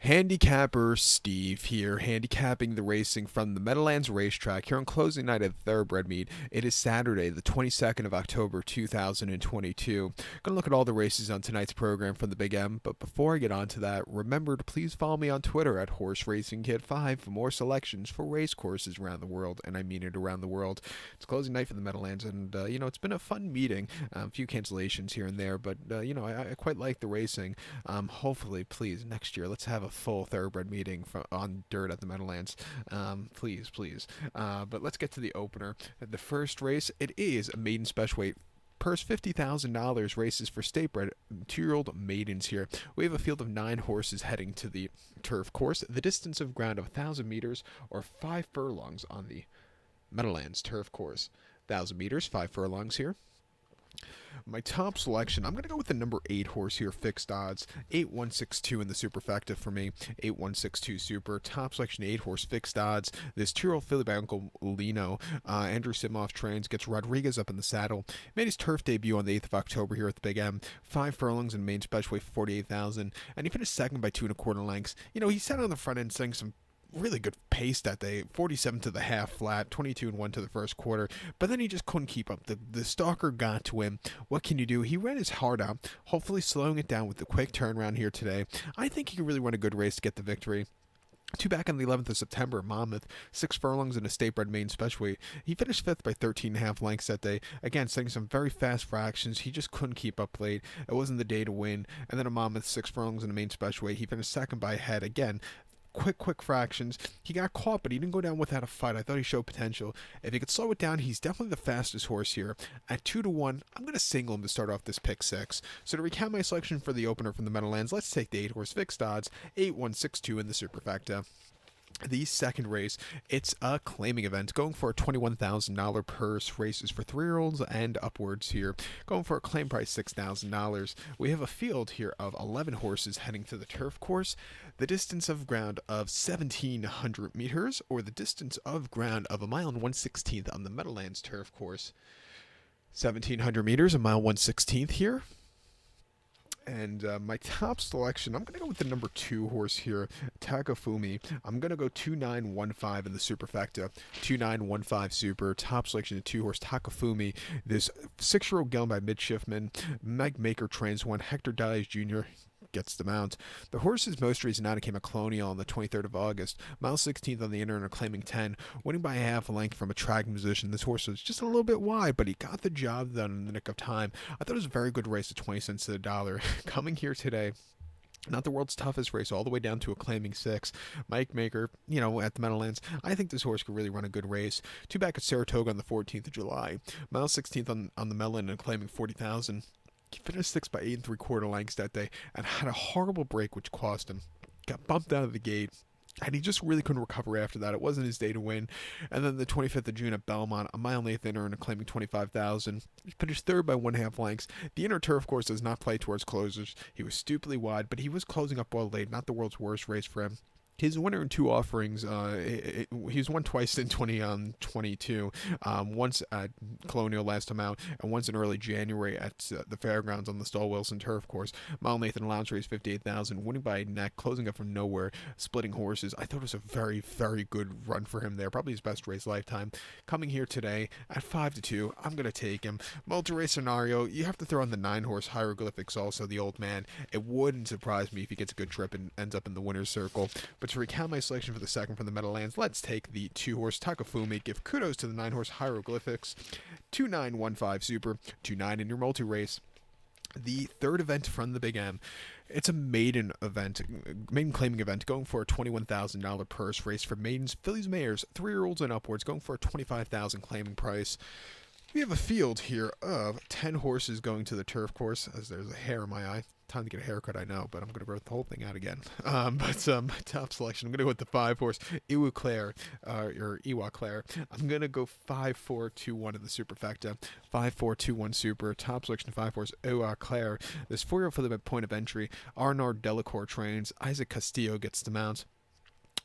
Handicapper Steve here, handicapping the racing from the Meadowlands Racetrack here on closing night at Thoroughbred Meet. It is Saturday, the 22nd of October, 2022. Gonna look at all the races on tonight's program from the Big M, but before I get on to that, remember to please follow me on Twitter at HorseRacingKid5 for more selections for race courses around the world, and I mean it around the world. It's closing night for the Meadowlands, and it's been a fun meeting. A few cancellations here and there, but I quite like the racing. Hopefully, please, next year, let's have a full thoroughbred meeting on dirt at the Meadowlands. Please, please. But let's get to the opener. The first race, it is a maiden special weight. Purse $50,000 races for state-bred 2-year-old maidens here. We have a field of 9 horses heading to the turf course. The distance of ground of 1,000 meters or 5 furlongs on the Meadowlands turf course. 1,000 meters, 5 furlongs here. My top selection, I'm going to go with the number 8 horse here, fixed odds. 8162 in the superfecta for me. 8162 super. Top selection, 8 horse, fixed odds. This 2-year-old filly by Uncle Lino. Andrew Simoff trains, gets Rodriguez up in the saddle. Made his turf debut on the 8th of October here at the Big M. 5 furlongs in main special weight, 48,000. And he finished second by 2 1/4 lengths. He sat on the front end saying some really good pace that day. 47 to the half flat, 22 and 1 to the first quarter, but then he just couldn't keep up. The stalker got to him. What can you do? He ran his heart out, hopefully slowing it down with the quick turnaround here today. I think he can really run a good race to get the victory. 2 back on the 11th of September, Monmouth, 6 furlongs in a state-bred main special weight. He finished 5th by 13.5 lengths that day. Again, setting some very fast fractions. He just couldn't keep up late. It wasn't the day to win. And then a Monmouth, 6 furlongs in a main special weight. He finished second by a head. Again, quick fractions. He got caught, but he didn't go down without a fight. I thought he showed potential. If he could slow it down, he's definitely the fastest horse here. At 2 to 1, I'm going to single him to start off this pick 6. So to recount my selection for the opener from the Meadowlands, let's take the 8 horse fixed odds, 8162 in the superfecta. The second race, it's a claiming event, going for a $21,000 purse, races for 3-year-olds and upwards here, going for a claim price $6,000. We have a field here of 11 horses heading to the turf course, the distance of ground of 1,700 meters, or the distance of ground of 1.116 on the Meadowlands turf course. 1,700 meters, 1.116 here. And my top selection, I'm going to go with the number 2 horse here, Takafumi. I'm going to go 2915 in the superfecta. 2915 super. Top selection, 2 horse Takafumi. This 6-year-old gelding by midshipman. Mike Maker trains one. Hector Dias Jr. gets the mount. The horse's most recent outing came at Colonial on the 23rd of August. Mile 16th on the inner and claiming 10, winning by a half length from a tracking position. This horse was just a little bit wide, but he got the job done in the nick of time. I thought it was a very good race at 20 cents to the dollar. Coming here today, not the world's toughest race, all the way down to a claiming 6. Mike Maker, at the Meadowlands, I think this horse could really run a good race. 2 back at Saratoga on the 14th of July. Mile 16th on the Mellon and claiming 40,000. He finished 6th by 8 3/4 lengths that day and had a horrible break which cost him. Got bumped out of the gate. And he just really couldn't recover after that. It wasn't his day to win. And then the 25th of June at Belmont, a mile and 1/8 inner and claiming 25,000. He finished 3rd by 1/2 lengths. The inner turf course does not play towards closers. He was stupidly wide, but he was closing up well late. Not the world's worst race for him. His winner in 2 offerings, he's won twice in 2022. Once at Colonial last time out, and once in early January at the Fairgrounds on the Stall Wilson turf course. Mile Nathan Lounge race 58,000, winning by a neck, closing up from nowhere, splitting horses. I thought it was a very, very good run for him there. Probably his best race lifetime. Coming here today at 5 to 2, I'm going to take him. Multi-race scenario, you have to throw in the 9 horse Hieroglyphics also, the old man. It wouldn't surprise me if he gets a good trip and ends up in the winner's circle. But to recount my selection for the second from the Meadowlands, let's take the 2 horse Takafumi. Give kudos to the 9 horse Hieroglyphics. 2915 super, 29 in your multi race. The third event from the Big M, it's a maiden event, maiden claiming event, going for a $21,000 purse, race for maidens, fillies, mares, 3-year-olds and upwards, going for a $25,000 claiming price. We have a field here of 10 horses going to the turf course, as there's a hair in my eye. Time to get a haircut, I know, but I'm going to growth the whole thing out again. My top selection, I'm going to go with the 5 horse, Iwa Claire. I'm going to go 5-4-2-1 in the superfecta. 5-4-2-1 super. Top selection, 5 horse, Iwa Claire. This 4-year-old for the point of entry. Arnaud Delacour trains. Isaac Castillo gets the mount.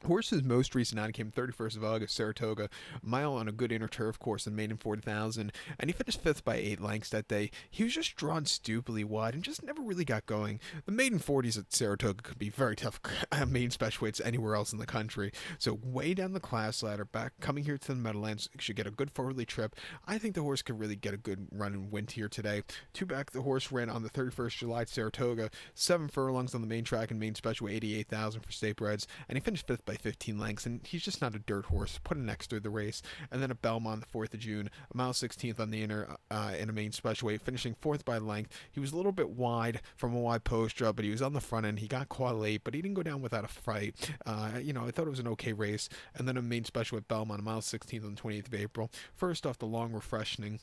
Horse's most recent outing came 31st of August, Saratoga, a mile on a good inner turf course and maiden 40,000, and he finished fifth by 8 lengths that day. He was just drawn stupidly wide and just never really got going. The maiden 40s at Saratoga could be very tough maiden special weights anywhere else in the country. So way down the class ladder, back coming here to the Meadowlands, should get a good forwardly trip. I think the horse could really get a good run and win here today. Two back, the horse ran on the 31st July at Saratoga, 7 furlongs on the main track and main special weight 88,000 for state breds, and he finished fifth by 15 lengths, and he's just not a dirt horse. Put him next to the race. And then at Belmont, the 4th of June, a mile 16th on the inner in a main special weight, finishing fourth by length. He was a little bit wide from a wide post draw, but he was on the front end. He got caught late, but he didn't go down without a fight. I thought it was an okay race. And then a main special at Belmont, a mile 16th on the 28th of April. First off, the long refreshing.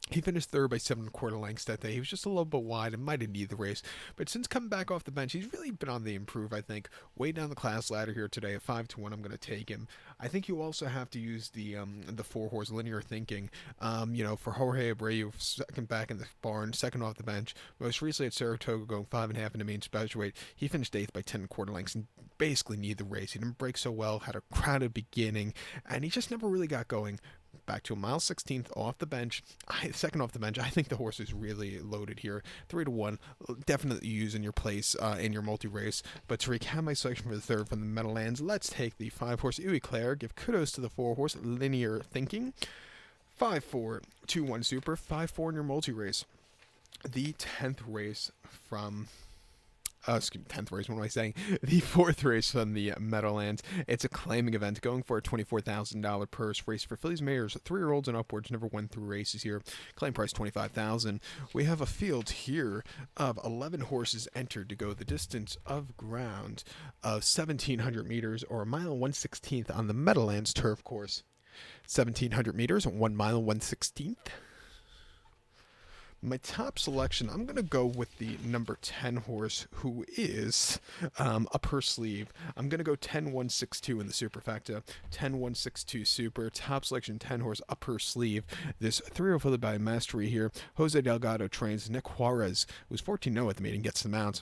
He finished third by 7 1/4 lengths that day. He was just a little bit wide and might have needed the race. But since coming back off the bench, he's really been on the improve, I think. Way down the class ladder here today at 5-1, I'm going to take him. I think you also have to use the 4-horse linear thinking. For Jorge Abreu, second back in the barn, second off the bench. Most recently at Saratoga, going 5.5 in the main special weight. He finished eighth by 10 1/4 lengths and basically needed the race. He didn't break so well, had a crowded beginning, and he just never really got going. Back to a mile 16th off the bench, second off the bench. I think the horse is really loaded here. 3-1, definitely use in your place in your multi-race. But to recap my selection for the third from the Meadowlands, let's take the 5-horse Eau Claire. Give kudos to the 4-horse Linear Thinking. 5-4-2-1 Super, 5-4 in your multi-race. The 10th race from 10th race, what am I saying? The 4th race from the Meadowlands. It's a claiming event going for a $24,000 purse race for fillies, mares, 3-year-olds and upwards. Never went through races here. Claim price $25,000. We have a field here of 11 horses entered to go the distance of ground of 1,700 meters or a mile 1/16th on the Meadowlands turf course. 1,700 meters, 1 mile 1/16th. My top selection, I'm going to go with the number 10 horse, who is up her sleeve. I'm going to go 10-1-6-2 in the superfecta. 10-1-6-2 super. Top selection, 10 horse, up her sleeve. This 3-year-old followed by Mastery here. Jose Delgado trains. Nick Juarez, who's 14-0 at the meeting, gets the mount.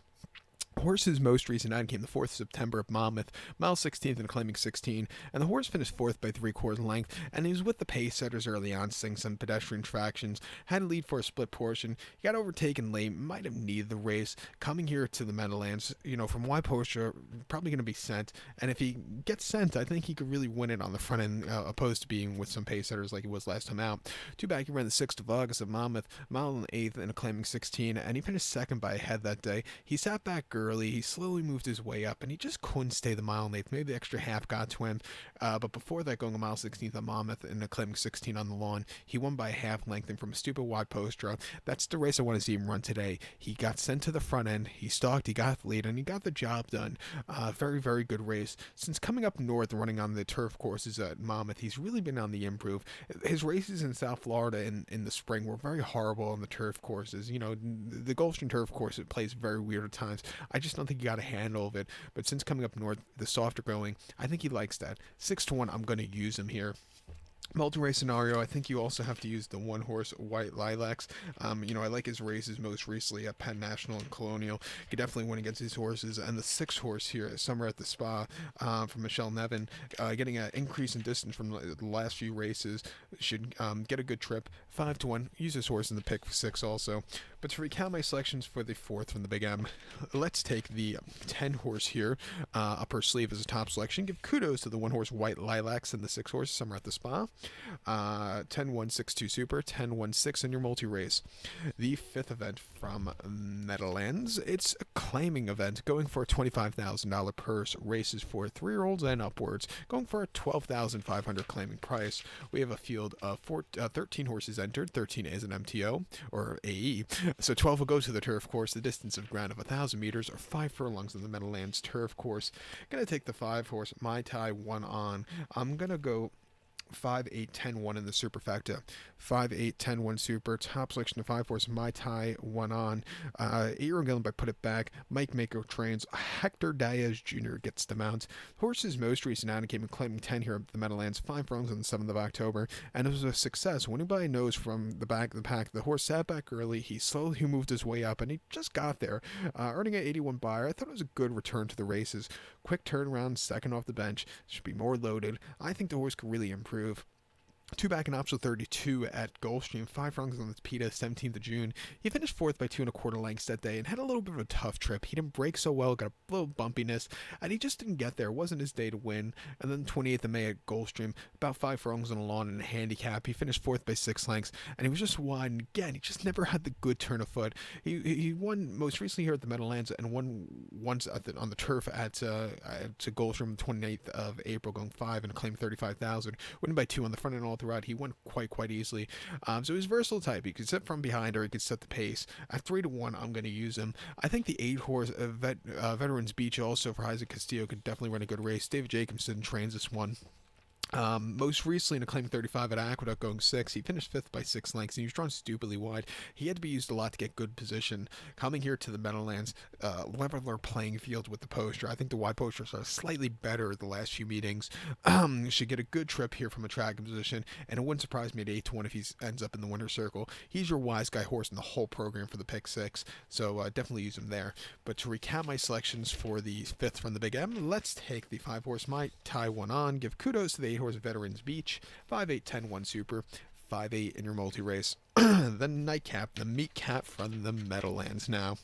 Horse's most recent outing came the 4th of September at Monmouth, mile 16th and claiming 16, and the horse finished 4th by 3/4 length, and he was with the pace setters early on, seeing some pedestrian tractions, had a lead for a split portion. He got overtaken late, might have needed the race. Coming here to the Meadowlands, from wide posture, probably going to be sent, and if he gets sent, I think he could really win it on the front end, opposed to being with some pace setters like he was last time out. Two back, he ran the 6th of August at Monmouth, mile and 8th and claiming 16, and he finished second by a head that day. He sat back early, he slowly moved his way up, and he just couldn't stay the mile and 8th. Maybe the extra half got to him, but before that, going a mile 16th at Monmouth and claiming 16 on the lawn, he won by a half length and from a stupid wide post draw. That's the race I want to see him run today. He got sent to the front end, he stalked, he got the lead, and he got the job done. Very, very good race. Since coming up north, running on the turf courses at Monmouth, he's really been on the improve. His races in South Florida in the spring were very horrible on the turf courses. The Gulfstream turf course, it plays very weird at times. I just don't think he got a handle of it. But since coming up north, the softer going, I think he likes that. 6-1, I'm going to use him here. Multi-race scenario, I think you also have to use the 1-horse White Lilacs. I like his races most recently at Penn National and Colonial. He could definitely win against these horses. And the 6-horse here, Summer at the Spa, from Michelle Nevin, getting an increase in distance from the last few races, should get a good trip. 5-1, use this horse in the pick 6 also. But to recount my selections for the 4th from the Big M, let's take the 10-horse here, up her sleeve as a top selection. Give kudos to the 1-horse White Lilacs and the 6-horse Summer at the Spa. 10-1-6-2 Super, 10-1-6 in your multi-race. The 5th event from Meadowlands, it's a claiming event going for a $25,000 purse. Races for 3-year-olds and upwards, going for a $12,500 claiming price. We have a field of 13 horses entered. 13 is an MTO or AE, so 12 will go to the turf course. The distance of ground of 1,000 meters or 5 furlongs on the Meadowlands turf course. Gonna take the 5-horse Mai Tai 1 on. I'm gonna go 5, 8, 10, 1 in the superfecta. 5, 8, 10, 1 super. Top selection of 5 horse, My Tai, 1 on. 8-year-old Gillen by Put It Back. Mike Mako trains. Hector Diaz Jr. gets the mount. Horse's most recent outing came in claiming 10 here at the Meadowlands. 5 furlongs on the 7th of October. And it was a success. Winning by a nose from the back of the pack. The horse sat back early. He slowly moved his way up and he just got there. Earning an 81 buyer. I thought it was a good return to the races. Quick turnaround, second off the bench. Should be more loaded. I think the horse could really improve. 2 back in optional 32 at Gulfstream, 5 furlongs on the PETA, 17th of June. He finished 4th by 2 1/4 lengths that day and had a little bit of a tough trip. He didn't break so well, got a little bumpiness, and he just didn't get there. It wasn't his day to win. And then 28th of May at Gulfstream, about 5 furlongs on the lawn and a handicap. He finished 4th by 6 lengths, and he was just wide. And again, he just never had the good turn of foot. He won most recently here at the Meadowlands and won once on the turf at Gulfstream, the 28th of April, going 5 and claimed 35,000. Winning by 2 on the front and all throughout. He won quite easily. So he's versatile type. He could sit from behind or he could set the pace. At 3 to 1, I'm going to use him. I think the 8 horse Veterans Beach also for Isaac Castillo could definitely run a good race. David Jacobson trains this one. Most recently in a claim 35 at Aqueduct going 6, he finished 5th by 6 lengths and he was drawn stupidly wide. He had to be used a lot to get good position. Coming here to the Meadowlands, leveler playing field with the poster. I think the wide posters are slightly better the last few meetings. Should get a good trip here from a track position, and it wouldn't surprise me at 8 to 1 if he ends up in the winner's circle. He's your wise guy horse in the whole program for the pick 6, so definitely use him there. But to recap my selections for the 5th from the Big M, let's take the 5 horse My Tai 1 on. Give kudos to the 8 horse Veterans Beach, 5, 8, 10, 1 super, 5, 8 in your multi-race. The nightcap, the meat cap from the Meadowlands now.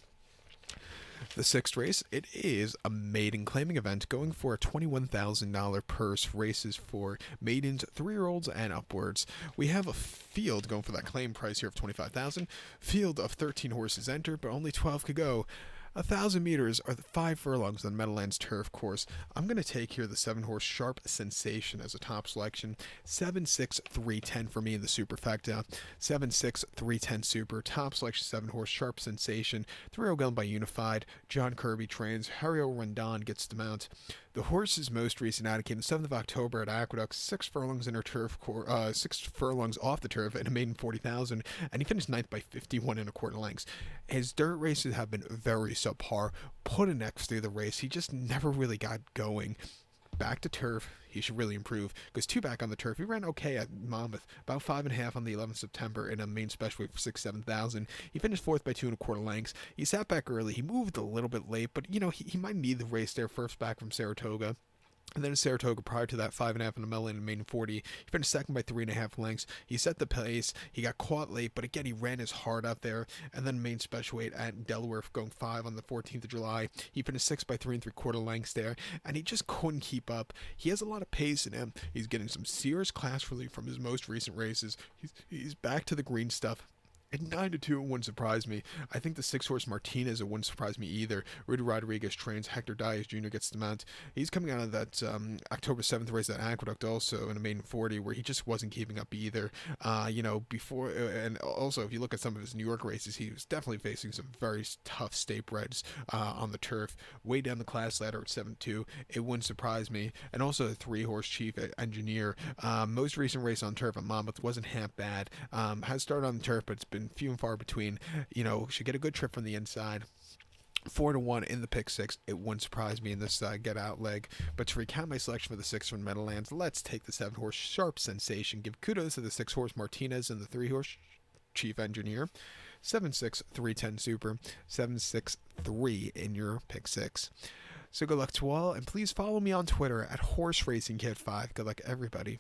The 6th race, it is a maiden claiming event going for a $21,000 purse. Races for maidens, 3-year-olds, and upwards. We have a field going for that claim price here of $25,000. Field of 13 horses enter, but only 12 could go. 1,000 meters are the 5 furlongs on the Meadowlands turf course. I'm going to take here the 7 horse Sharp Sensation as a top selection. 7, 6, 3, 10 for me in the superfecta. 7, 6, 3, 10 super. Top selection 7 horse Sharp Sensation. 3-year-old Gun by Unified. John Kirby trains. Hario Rondon gets the mount. The horse's most recent outing came the 7th of October at Aqueduct. 6 furlongs in her turf 6 furlongs off the turf and a maiden 40,000, and he finished 9th by 51 1/4 lengths. His dirt races have been very subpar. Put an X through the race. He just never really got going. Back to turf, he should really improve. Goes 2 back on the turf. He ran okay at Monmouth, about 5.5 on the 11th of September in a main special weight for 6-7,000. He finished 4th by 2 1/4 lengths. He sat back early. He moved a little bit late, but he might need the race there. First back from Saratoga. And then in Saratoga, prior to that, 5.5 on the Mellon and main 40. He finished 2nd by 3.5 lengths. He set the pace. He got caught late, but again, he ran his heart out there. And then main special weight at Delaware going 5 on the 14th of July. He finished 6th by 3 3/4 lengths there, and he just couldn't keep up. He has a lot of pace in him. He's getting some serious class relief from his most recent races. He's back to the green stuff. At 9 to 2, it wouldn't surprise me. I think the 6 horse Martinez, it wouldn't surprise me either. Rudy Rodriguez trains. Hector Diaz Jr. gets the mount. He's coming out of that October 7th race at Aqueduct also in a maiden 40 where he just wasn't keeping up either. Before, and also if you look at some of his New York races, he was definitely facing some very tough statebreds on the turf. Way down the class ladder at 7-2, it wouldn't surprise me. And also the 3 horse Chief Engineer. Most recent race on turf at Monmouth wasn't half bad. Has started on the turf, but it's been few and far between. Should get a good trip from the inside. 4 to 1 in the pick 6. It wouldn't surprise me in this get out leg. But to recount my selection for the 6 from Meadowlands, let's take the 7 horse Sharp Sensation. Give kudos to the 6 horse Martinez and the 3 horse Chief Engineer. 7, 6, 3, 10 super. 7, 6, 3 in your pick 6. So good luck to all, and please follow me on Twitter at HorseRacingKid5. Good luck, everybody.